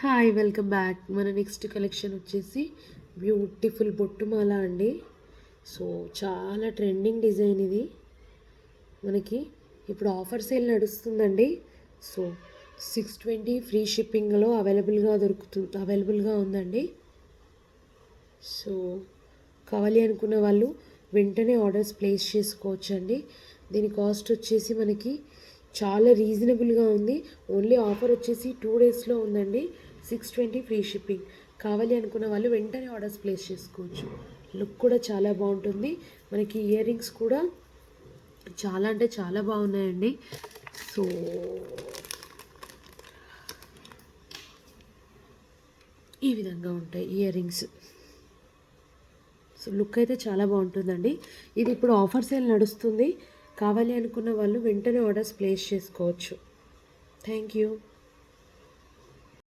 Hi welcome back. మన next collection వచ్చేసి beautiful బొట్టుమాల అండి. సో చాలా ట్రెండింగ్ డిజైన్ ఇది. మనకి ఇప్పుడు ఆఫర్ సేల్ నడుస్తుందండి. సో 620 ఫ్రీ షిప్పింగ్లో అవైలబుల్గా ఉందండి. సో కావాలి అనుకున్న వాళ్ళు వెంటనే ఆర్డర్స్ ప్లేస్ చేసుకోవచ్చండి. దీని కాస్ట్ వచ్చేసి మనకి చాలా రీజనబుల్గా ఉంది. ఓన్లీ ఆఫర్ వచ్చేసి 2 డేస్లో ఉందండి. 620 ఫ్రీ షిప్పింగ్. కావాలి అనుకున్న వాళ్ళు వెంటనే ఆర్డర్స్ ప్లేస్ చేసుకోవచ్చు. లుక్ కూడా చాలా బాగుంటుంది. మనకి ఇయర్ రింగ్స్ కూడా చాలా అంటే చాలా బాగున్నాయండి. సో ఈ విధంగా ఉంటాయి ఇయర్ రింగ్స్. సో లుక్ అయితే చాలా బాగుంటుందండి. ఇది ఇప్పుడు ఆఫర్ సేల్ నడుస్తుంది. కావాలి అనుకున్న వాళ్ళు వెంటనే ఆర్డర్స్ ప్లేస్ చేసుకోవచ్చు. Thank you.